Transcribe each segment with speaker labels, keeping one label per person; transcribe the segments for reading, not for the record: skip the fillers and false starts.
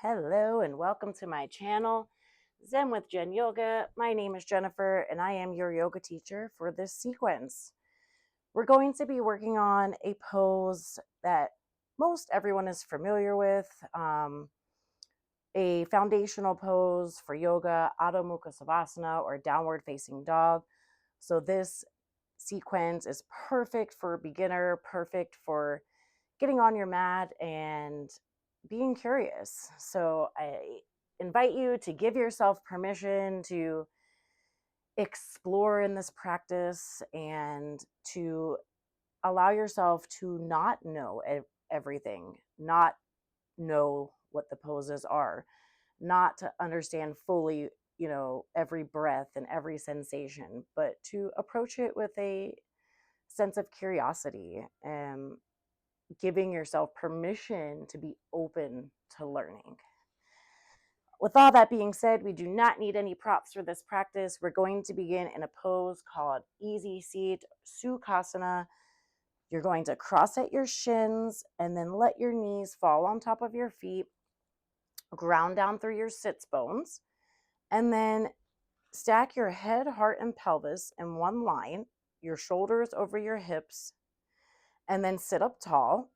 Speaker 1: Hello and welcome to my channel, Zen with Jen Yoga. My name is Jennifer and I am your yoga teacher for this sequence. We're going to be working on a pose that most everyone is familiar with, a foundational pose for yoga, Adho Mukha Savasana or downward facing dog. So this sequence is perfect for a beginner, perfect for getting on your mat and being curious. So I invite you to give yourself permission to explore in this practice and to allow yourself to not know everything, not know what the poses are, not to understand fully, every breath and every sensation, but to approach it with a sense of curiosity and giving yourself permission to be open to learning. With all that being said, we do not need any props for this practice. We're going to begin in a pose called Easy Seat Sukhasana. You're going to cross at your shins and then let your knees fall on top of your feet, ground down through your sits bones, and then stack your head, heart, and pelvis in one line, your shoulders over your hips, and then sit up tall.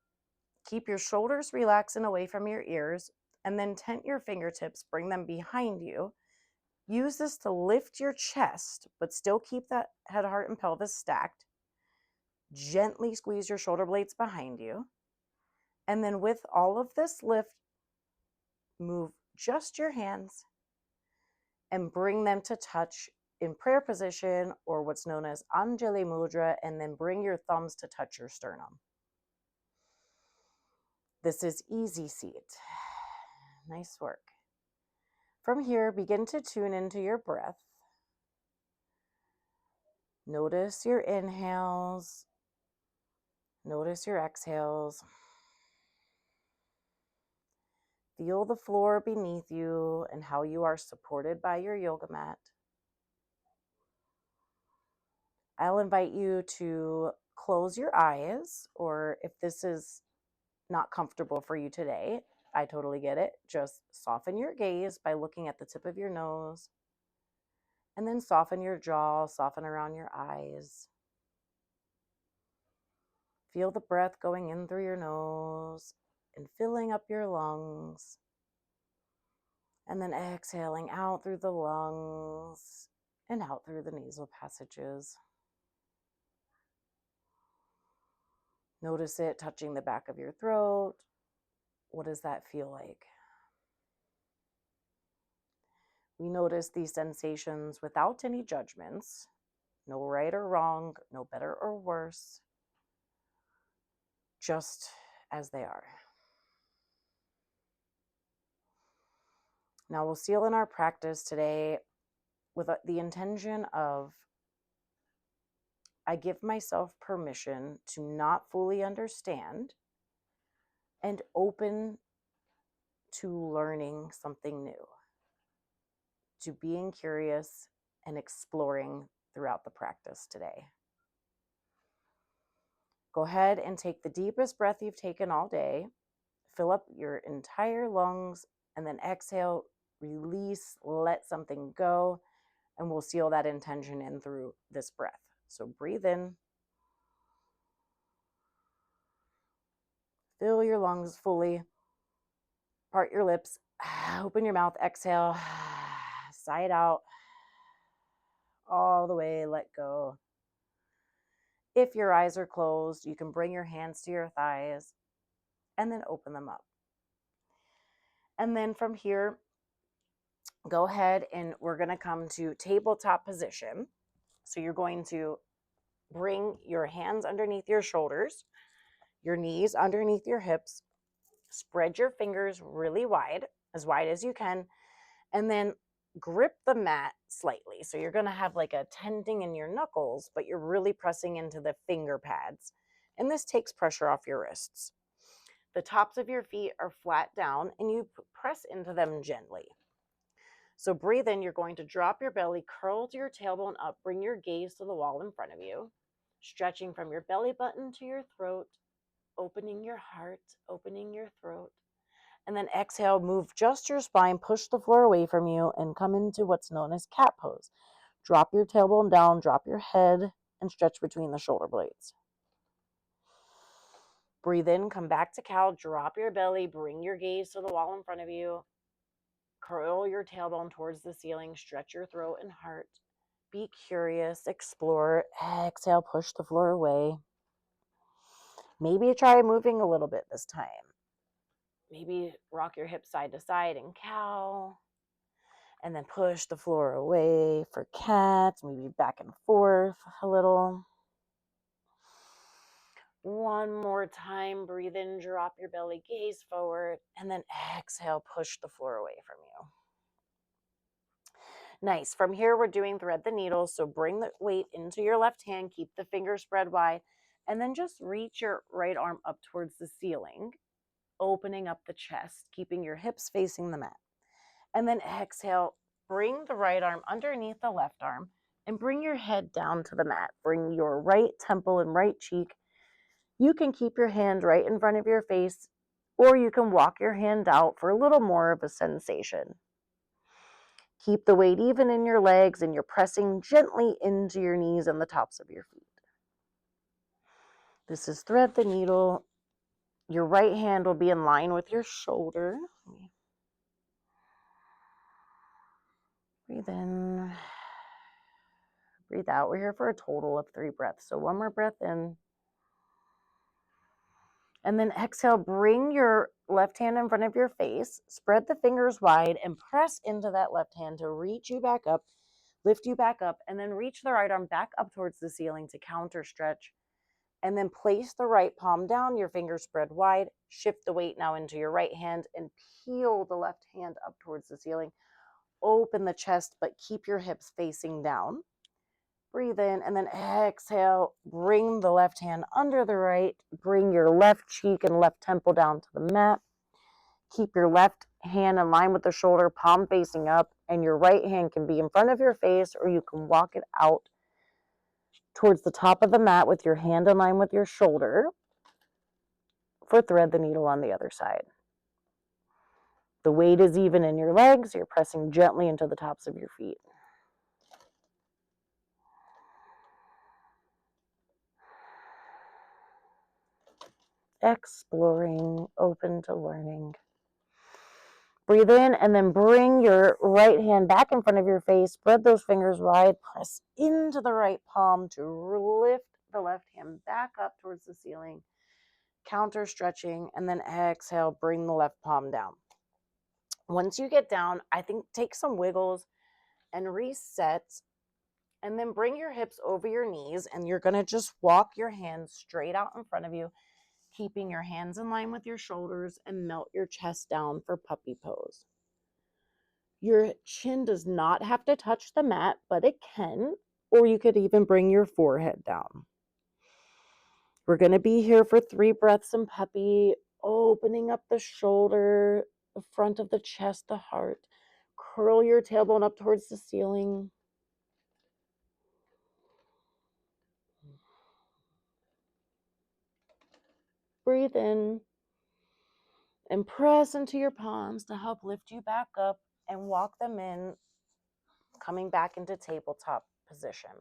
Speaker 1: Keep your shoulders relaxed and away from your ears, and then tent your fingertips, bring them behind you. Use this to lift your chest, but still keep that head, heart, and pelvis stacked. Gently squeeze your shoulder blades behind you. And then with all of this lift, move just your hands and bring them to touch in prayer position or what's known as Anjali Mudra, and then bring your thumbs to touch your sternum. This is easy seat. Nice work. From here, begin to tune into your breath. Notice your inhales. Notice your exhales. Feel the floor beneath you and how you are supported by your yoga mat. I'll invite you to close your eyes, or if this is not comfortable for you today, I totally get it. Just soften your gaze by looking at the tip of your nose, and then soften your jaw, soften around your eyes. Feel the breath going in through your nose and filling up your lungs. And then exhaling out through the lungs and out through the nasal passages. Notice it touching the back of your throat. What does that feel like? We notice these sensations without any judgments. No right or wrong, no better or worse. Just as they are. Now we'll seal in our practice today with the intention of I give myself permission to not fully understand and open to learning something new, to being curious and exploring throughout the practice today. Go ahead and take the deepest breath you've taken all day. Fill up your entire lungs and then exhale, release, let something go, and we'll seal that intention in through this breath. So breathe in. Fill your lungs fully. Part your lips. Open your mouth. Exhale. Sigh it out. All the way. Let go. If your eyes are closed, you can bring your hands to your thighs and then open them up. And then from here, go ahead and we're going to come to tabletop position. So you're going to bring your hands underneath your shoulders, your knees underneath your hips, spread your fingers really wide as you can, and then grip the mat slightly. So you're going to have like a tenting in your knuckles, but you're really pressing into the finger pads. And this takes pressure off your wrists. The tops of your feet are flat down and you press into them gently. So breathe in, you're going to drop your belly, curl to your tailbone up, bring your gaze to the wall in front of you, stretching from your belly button to your throat, opening your heart, opening your throat. And then exhale, move just your spine, push the floor away from you, and come into what's known as cat pose. Drop your tailbone down, drop your head, and stretch between the shoulder blades. Breathe in, come back to cow, drop your belly, bring your gaze to the wall in front of you. Curl your tailbone towards the ceiling, stretch your throat and heart. Be curious, explore. Exhale, push the floor away. Maybe try moving a little bit this time. Maybe rock your hips side to side in cow. And then push the floor away for cat. Maybe back and forth a little. One more time. Breathe in, drop your belly, gaze forward. And then exhale, push the floor away from you. Nice. From here, we're doing thread the needle. So bring the weight into your left hand. Keep the fingers spread wide. And then just reach your right arm up towards the ceiling, opening up the chest, keeping your hips facing the mat. And then exhale, bring the right arm underneath the left arm and bring your head down to the mat. Bring your right temple and right cheek. You can keep your hand right in front of your face, or you can walk your hand out for a little more of a sensation. Keep the weight even in your legs, and you're pressing gently into your knees and the tops of your feet. This is thread the needle. Your right hand will be in line with your shoulder. Breathe in. Breathe out. We're here for a total of 3 breaths. So one more breath in. And then exhale, bring your left hand in front of your face, spread the fingers wide, and press into that left hand to reach you back up, lift you back up, and then reach the right arm back up towards the ceiling to counter stretch. And then place the right palm down, your fingers spread wide, shift the weight now into your right hand, and peel the left hand up towards the ceiling. Open the chest, but keep your hips facing down. Breathe in, and then exhale, bring the left hand under the right, bring your left cheek and left temple down to the mat. Keep your left hand in line with the shoulder, palm facing up, and your right hand can be in front of your face, or you can walk it out towards the top of the mat with your hand in line with your shoulder for thread the needle on the other side. The weight is even in your legs. You're pressing gently into the tops of your feet. Exploring, open to learning. Breathe in and then bring your right hand back in front of your face. Spread those fingers wide. Press into the right palm to lift the left hand back up towards the ceiling. Counter stretching, and then exhale, bring the left palm down. Once you get down, I think take some wiggles and reset, and then bring your hips over your knees, and you're going to just walk your hands straight out in front of you, keeping your hands in line with your shoulders, and melt your chest down for puppy pose. Your chin does not have to touch the mat, but it can, or you could even bring your forehead down. We're going to be here for 3 breaths in puppy, opening up the shoulder, the front of the chest, the heart. Curl your tailbone up towards the ceiling. Breathe in and press into your palms to help lift you back up and walk them in, coming back into tabletop position.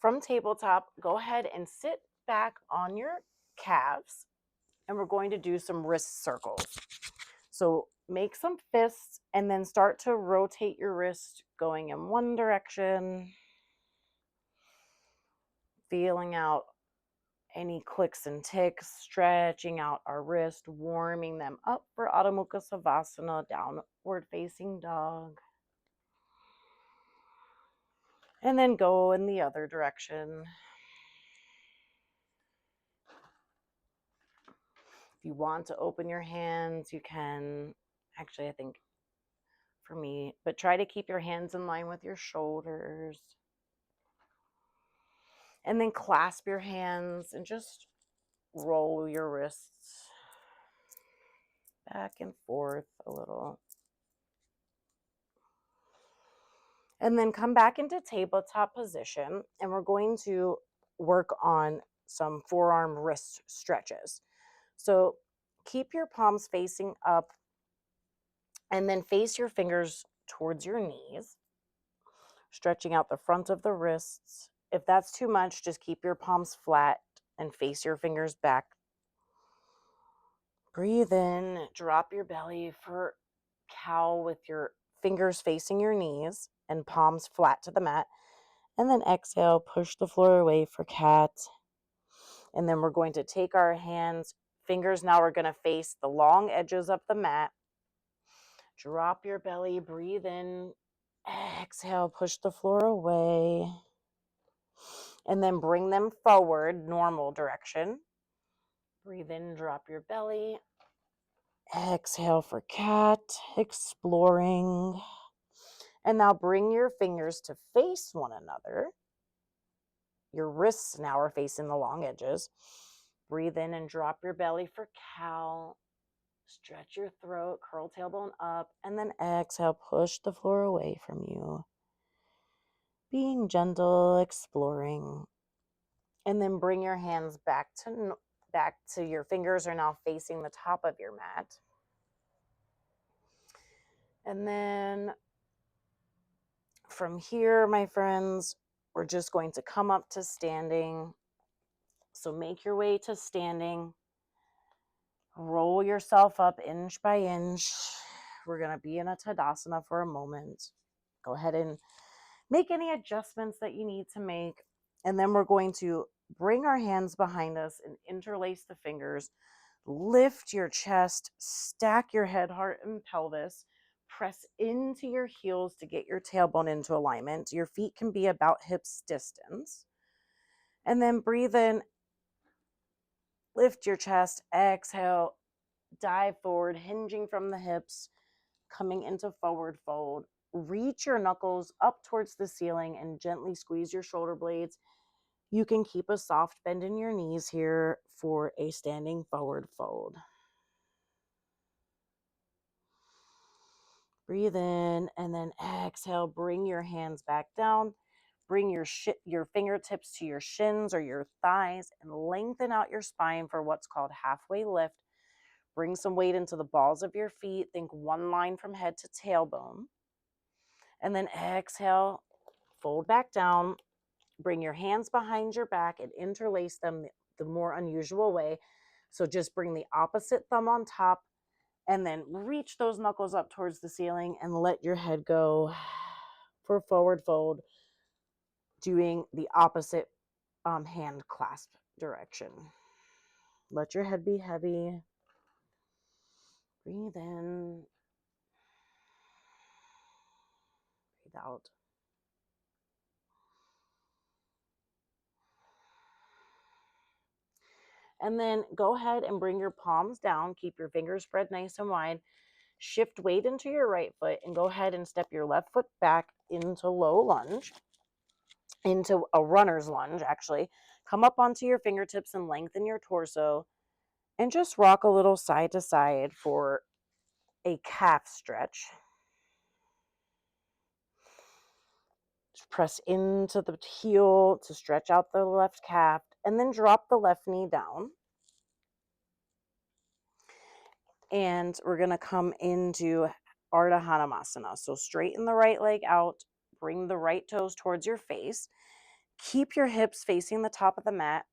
Speaker 1: From tabletop, go ahead and sit back on your calves, and we're going to do some wrist circles. So make some fists and then start to rotate your wrist going in one direction, feeling out any clicks and ticks, stretching out our wrist, warming them up for Adho Mukha Savasana, downward facing dog. And then go in the other direction. If you want to open your hands, you can. Actually, I think for me, but try to keep your hands in line with your shoulders. And then clasp your hands and just roll your wrists back and forth a little. And then come back into tabletop position, and we're going to work on some forearm wrist stretches. So keep your palms facing up and then face your fingers towards your knees, stretching out the front of the wrists. If that's too much, just keep your palms flat and face your fingers back. Breathe in, drop your belly for cow with your fingers facing your knees and palms flat to the mat. And then exhale, push the floor away for cat. And then we're going to take our hands, fingers now are going to face the long edges of the mat. Drop your belly, breathe in, exhale, push the floor away. And then bring them forward, normal direction. Breathe in, drop your belly. Exhale for cat, exploring. And now bring your fingers to face one another. Your wrists now are facing the long edges. Breathe in and drop your belly for cow. Stretch your throat, curl tailbone up, and then exhale, push the floor away from you. Being gentle, exploring. And then bring your hands back to your fingers are now facing the top of your mat. And then from here, my friends, we're just going to come up to standing. So make your way to standing. Roll yourself up inch by inch. We're going to be in a Tadasana for a moment. Go ahead and make any adjustments that you need to make. And then we're going to bring our hands behind us and interlace the fingers. Lift your chest, stack your head, heart, and pelvis. Press into your heels to get your tailbone into alignment. Your feet can be about hips distance. And then breathe in, lift your chest, exhale, dive forward, hinging from the hips, coming into forward fold. Reach your knuckles up towards the ceiling and gently squeeze your shoulder blades. You can keep a soft bend in your knees here for a standing forward fold. Breathe in and then exhale. Bring your hands back down. Bring your fingertips to your shins or your thighs and lengthen out your spine for what's called halfway lift. Bring some weight into the balls of your feet. Think one line from head to tailbone. And then exhale, fold back down. Bring your hands behind your back and interlace them the more unusual way. So just bring the opposite thumb on top and then reach those knuckles up towards the ceiling and let your head go for forward fold, doing the opposite hand clasp direction. Let your head be heavy. Breathe in. Breathe out. And then go ahead and bring your palms down. Keep your fingers spread nice and wide. Shift weight into your right foot and go ahead and step your left foot back into low lunge, into a runner's lunge, actually. Come up onto your fingertips and lengthen your torso and just rock a little side to side for a calf stretch. Just press into the heel to stretch out the left calf and then drop the left knee down. And we're going to come into Ardha Hanumasana. So straighten the right leg out, bring the right toes towards your face, keep your hips facing the top of the mat,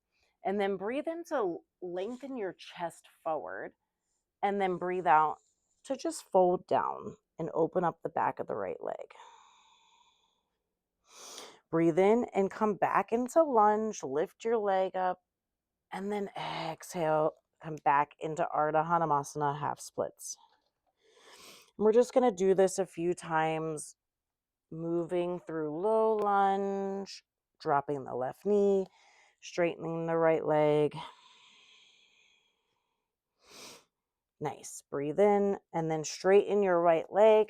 Speaker 1: and then breathe in to lengthen your chest forward, and then breathe out to just fold down and open up the back of the right leg. Breathe in and come back into lunge, lift your leg up, and then exhale, come back into Ardha Hanumasana half splits. We're just going to do this a few times, moving through low lunge, dropping the left knee, straightening the right leg. Nice. Breathe in and then straighten your right leg.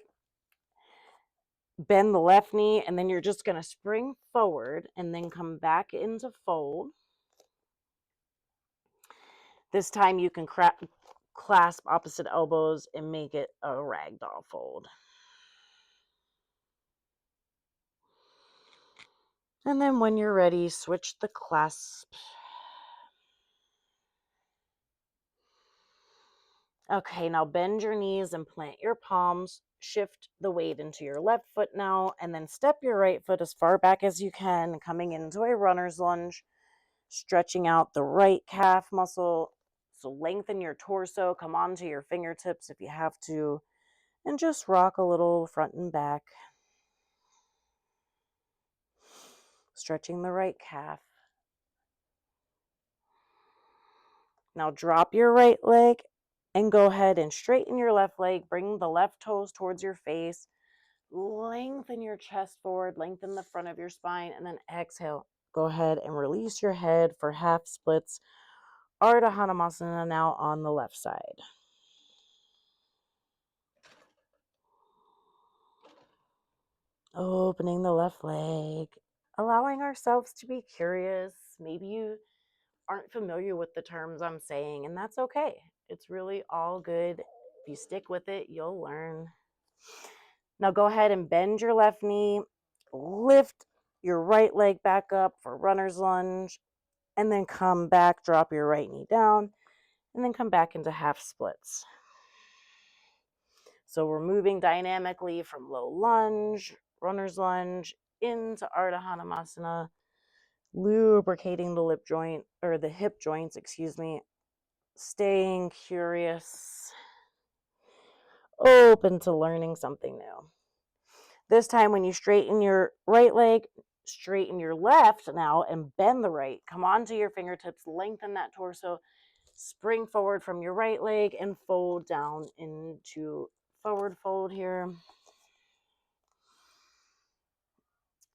Speaker 1: Bend the left knee, and then you're just going to spring forward and then come back into fold. This time you can clasp opposite elbows and make it a ragdoll fold. And then when you're ready, switch the clasp. Okay, now bend your knees and plant your palms. Shift the weight into your left foot now, and then step your right foot as far back as you can, coming into a runner's lunge, stretching out the right calf muscle. So lengthen your torso, come onto your fingertips if you have to, and just rock a little front and back. Stretching the right calf. Now drop your right leg and go ahead and straighten your left leg. Bring the left toes towards your face. Lengthen your chest forward, lengthen the front of your spine, and then exhale. Go ahead and release your head for half splits. Ardha Hanumasana now on the left side. Opening the left leg, allowing ourselves to be curious. Maybe you aren't familiar with the terms I'm saying, and that's okay. It's really all good. If you stick with it, you'll learn. Now go ahead and bend your left knee, lift your right leg back up for runner's lunge, and then come back, drop your right knee down, and then come back into half splits. So we're moving dynamically from low lunge, runner's lunge, into Ardha Hanumasana, lubricating the lip joint, or the hip joints, staying curious, open to learning something new. This time when you straighten your right leg, straighten your left now and bend the right. Come onto your fingertips, lengthen that torso, spring forward from your right leg and fold down into forward fold here.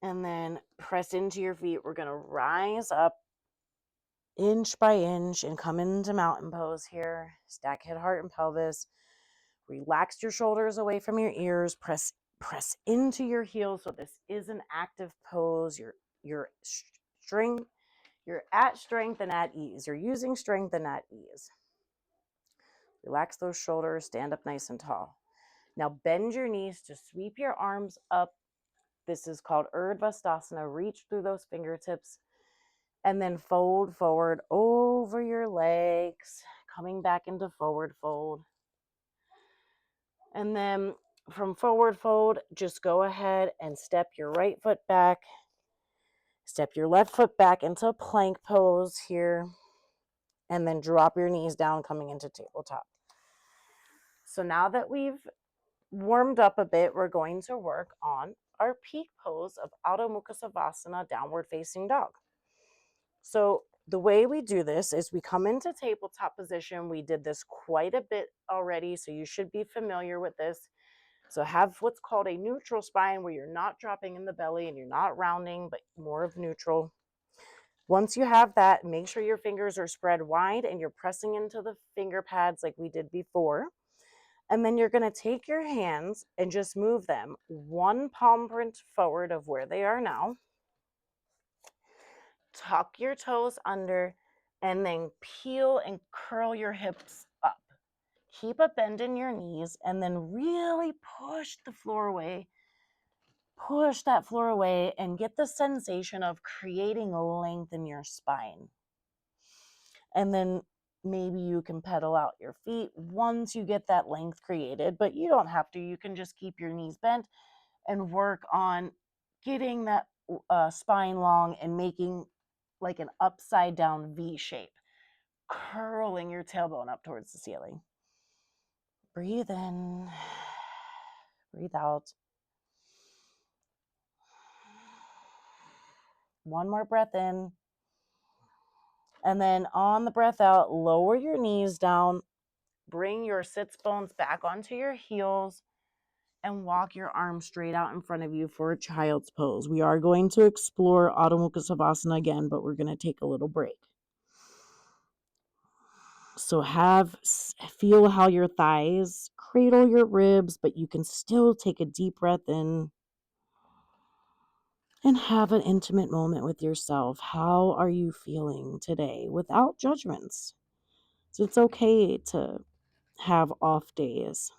Speaker 1: And then press into your feet. We're going to rise up inch by inch and come into mountain pose here. Stack head, heart, and pelvis. Relax your shoulders away from your ears. Press into your heels. So this is an active pose. You're at strength and at ease. You're using strength and at ease. Relax those shoulders. Stand up nice and tall. Now bend your knees to sweep your arms up. This is called Urdhva. Reach through those fingertips and then fold forward over your legs, coming back into forward fold. And then from forward fold, just go ahead and step your right foot back. Step your left foot back into plank pose here. And then drop your knees down, coming into tabletop. So now that we've warmed up a bit, we're going to work on our peak pose of Adho Mukha Savasana, downward facing dog. So the way we do this is we come into tabletop position. We did this quite a bit already, so you should be familiar with this. So have what's called a neutral spine, where you're not dropping in the belly and you're not rounding, but more of neutral. Once you have that, make sure your fingers are spread wide and you're pressing into the finger pads like we did before. And then you're going to take your hands and just move them one palm print forward of where they are now. Tuck your toes under and then peel and curl your hips up. Keep a bend in your knees and then really push the floor away. Push that floor away and get the sensation of creating length in your spine. And then maybe you can pedal out your feet once you get that length created, but you don't have to. You can just keep your knees bent and work on getting that spine long and making like an upside down V shape, curling your tailbone up towards the ceiling. Breathe in, breathe out. One more breath in. And then on the breath out, lower your knees down, bring your sits bones back onto your heels, and walk your arms straight out in front of you for a child's pose. We are going to explore Adho Mukha Savasana again, but we're going to take a little break. So feel how your thighs cradle your ribs, but you can still take a deep breath in and have an intimate moment with yourself. How are you feeling today without judgments? So it's okay to have off days.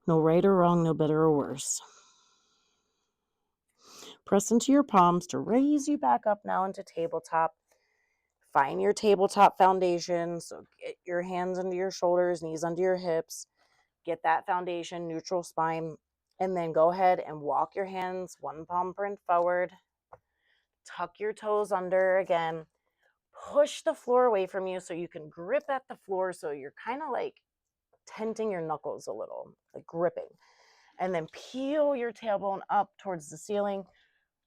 Speaker 1: No right or wrong, no better or worse. Press into your palms to raise you back up now into tabletop. Find your tabletop foundation. So get your hands under your shoulders, knees under your hips. Get that foundation, neutral spine. And then go ahead and walk your hands one palm print forward. Tuck your toes under again. Push the floor away from you so you can grip at the floor. So you're kind of like tenting your knuckles a little, like gripping. And then peel your tailbone up towards the ceiling.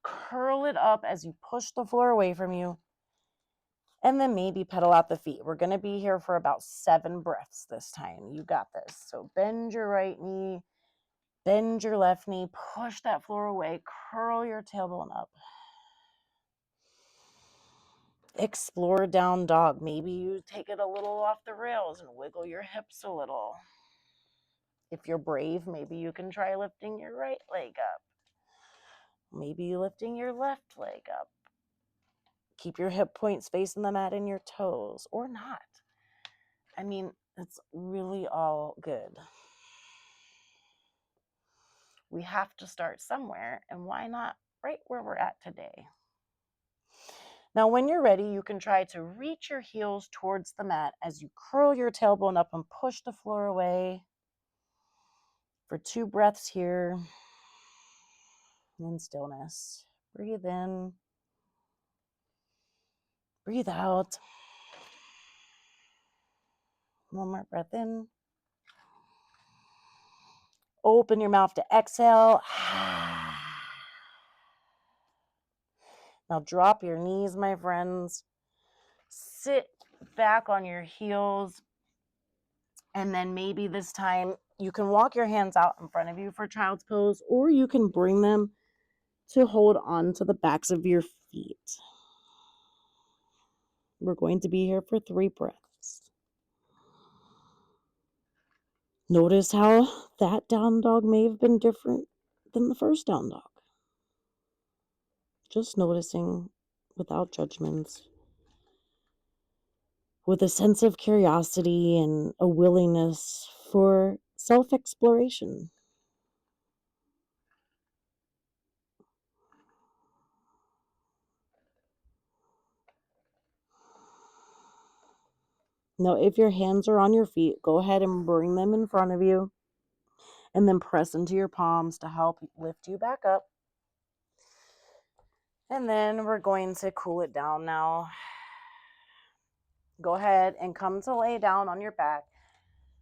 Speaker 1: Curl it up as you push the floor away from you. And then maybe pedal out the feet. We're going to be here for about 7 breaths this time. You got this. So bend your right knee, bend your left knee, push that floor away, curl your tailbone up. Explore down dog. Maybe you take it a little off the rails and wiggle your hips a little. If you're brave, maybe you can try lifting your right leg up. Maybe lifting your left leg up. Keep your hip points facing the mat and your toes, or not. I mean, it's really all good. We have to start somewhere, and why not right where we're at today? Now, when you're ready, you can try to reach your heels towards the mat as you curl your tailbone up and push the floor away. For 2 breaths here. In stillness. Breathe in. Breathe out. One more breath in. Open your mouth to exhale. Now drop your knees, my friends. Sit back on your heels. And then maybe this time you can walk your hands out in front of you for child's pose, or you can bring them to hold on to the backs of your feet. We're going to be here for 3 breaths. Notice how that down dog may have been different than the first down dog. Just noticing without judgments, with a sense of curiosity and a willingness for self-exploration. Now, if your hands are on your feet, go ahead and bring them in front of you and then press into your palms to help lift you back up. And then we're going to cool it down now. Go ahead and come to lay down on your back.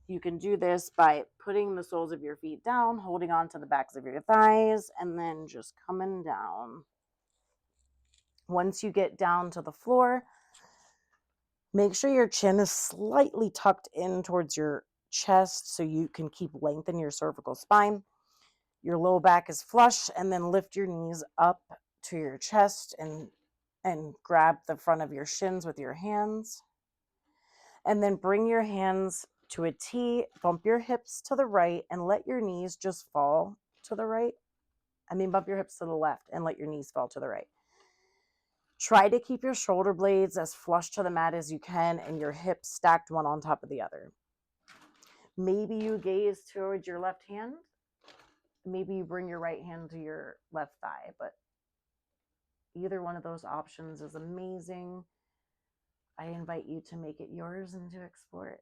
Speaker 1: You can do this by putting the soles of your feet down, holding on to the backs of your thighs, and then just coming down. Once you get down to the floor, make sure your chin is slightly tucked in towards your chest so you can keep length in your cervical spine. Your low back is flush, and then lift your knees up to your chest and grab the front of your shins with your hands. And then bring your hands to a T, bump your hips to the right, and let your knees just fall to the right. Bump your hips to the left and let your knees fall to the right. Try to keep your shoulder blades as flush to the mat as you can and your hips stacked one on top of the other. Maybe you gaze towards your left hand. Maybe you bring your right hand to your left thigh, but either one of those options is amazing. I invite you to make it yours and to explore it.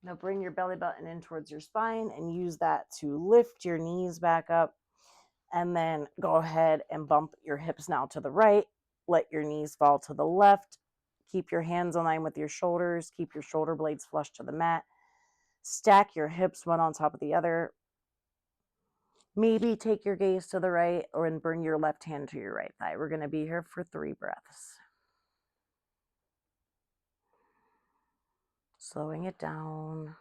Speaker 1: Now bring your belly button in towards your spine and use that to lift your knees back up. And then go ahead and bump your hips now to the right. Let your knees fall to the left. Keep your hands in line with your shoulders. Keep your shoulder blades flush to the mat. Stack your hips one on top of the other. Maybe take your gaze to the right and bring your left hand to your right thigh. We're going to be here for 3 breaths. Slowing it down,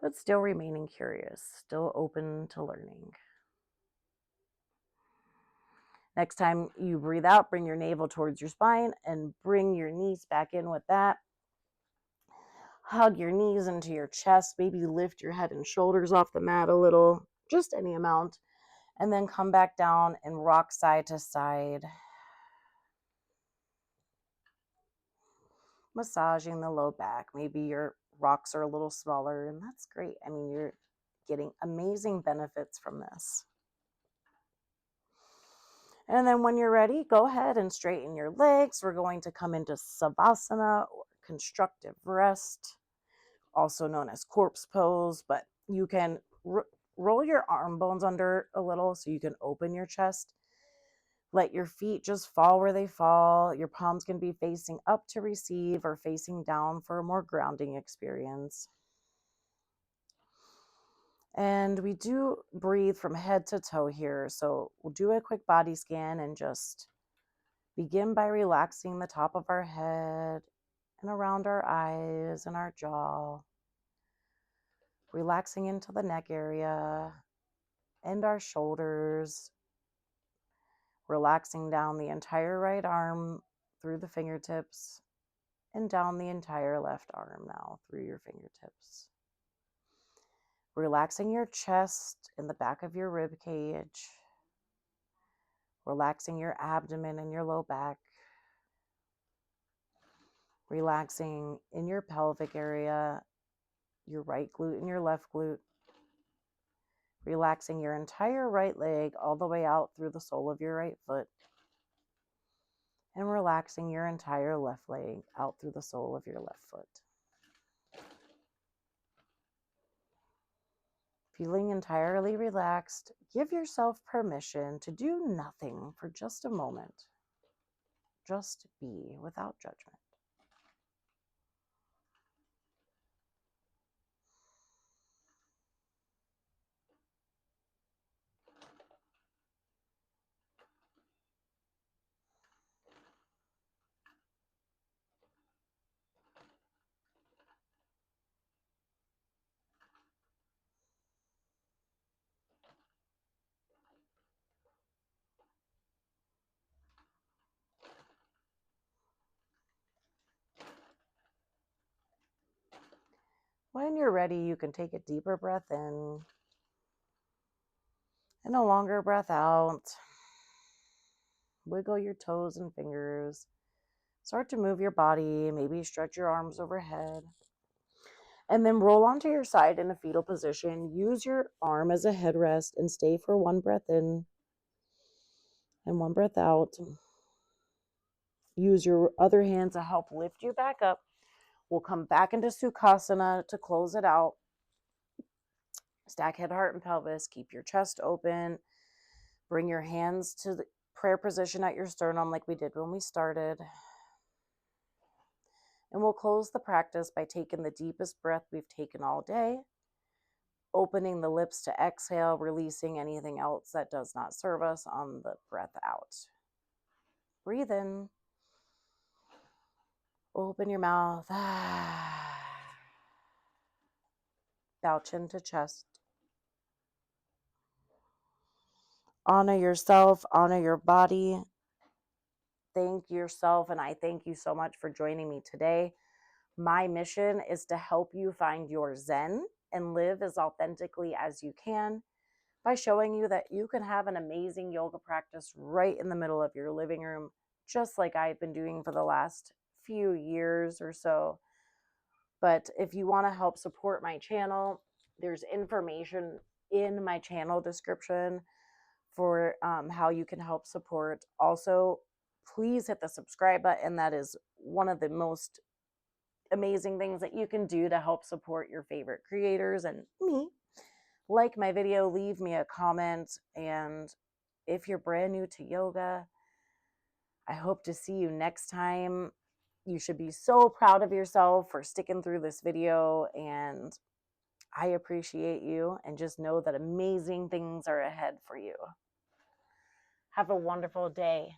Speaker 1: but still remaining curious, still open to learning. Next time you breathe out, bring your navel towards your spine and bring your knees back in with that. Hug your knees into your chest. Maybe lift your head and shoulders off the mat a little, just any amount. And then come back down and rock side to side. massaging the low back. Maybe your rocks are a little smaller, and that's great. I mean, you're getting amazing benefits from this. And then when you're ready, go ahead and straighten your legs. We're going to come into Savasana, or constructive rest, also known as corpse pose, but you can roll your arm bones under a little so you can open your chest. Let your feet just fall where they fall. Your palms can be facing up to receive or facing down for a more grounding experience. And we do breathe from head to toe here. So we'll do a quick body scan and just begin by relaxing the top of our head and around our eyes and our jaw. Relaxing into the neck area and our shoulders. Relaxing down the entire right arm through the fingertips and down the entire left arm now through your fingertips. Relaxing your chest and the back of your rib cage. Relaxing your abdomen and your low back. Relaxing in your pelvic area, your right glute and your left glute. Relaxing your entire right leg all the way out through the sole of your right foot. And relaxing your entire left leg out through the sole of your left foot. Feeling entirely relaxed, give yourself permission to do nothing for just a moment. Just be without judgment. When you're ready, you can take a deeper breath in and a longer breath out. Wiggle your toes and fingers. Start to move your body. Maybe stretch your arms overhead. And then roll onto your side in a fetal position. Use your arm as a headrest and stay for one breath in and one breath out. Use your other hand to help lift you back up. We'll come back into Sukhasana to close it out. Stack head, heart, and pelvis. Keep your chest open. Bring your hands to the prayer position at your sternum like we did when we started. And we'll close the practice by taking the deepest breath we've taken all day. Opening the lips to exhale, releasing anything else that does not serve us on the breath out. Breathe in. Open your mouth. Bow chin to chest. Honor yourself, honor your body. Thank yourself, and I thank you so much for joining me today. My mission is to help you find your Zen and live as authentically as you can by showing you that you can have an amazing yoga practice right in the middle of your living room, just like I've been doing for the last few years or so. But if you want to help support my channel, there's information in my channel description for how you can help support. Also, please hit the subscribe button. That is one of the most amazing things that you can do to help support your favorite creators and me. Like my video, leave me a comment, and if you're brand new to yoga, I hope to see you next time. You should be so proud of yourself for sticking through this video, and I appreciate you, and just know that amazing things are ahead for you. Have a wonderful day.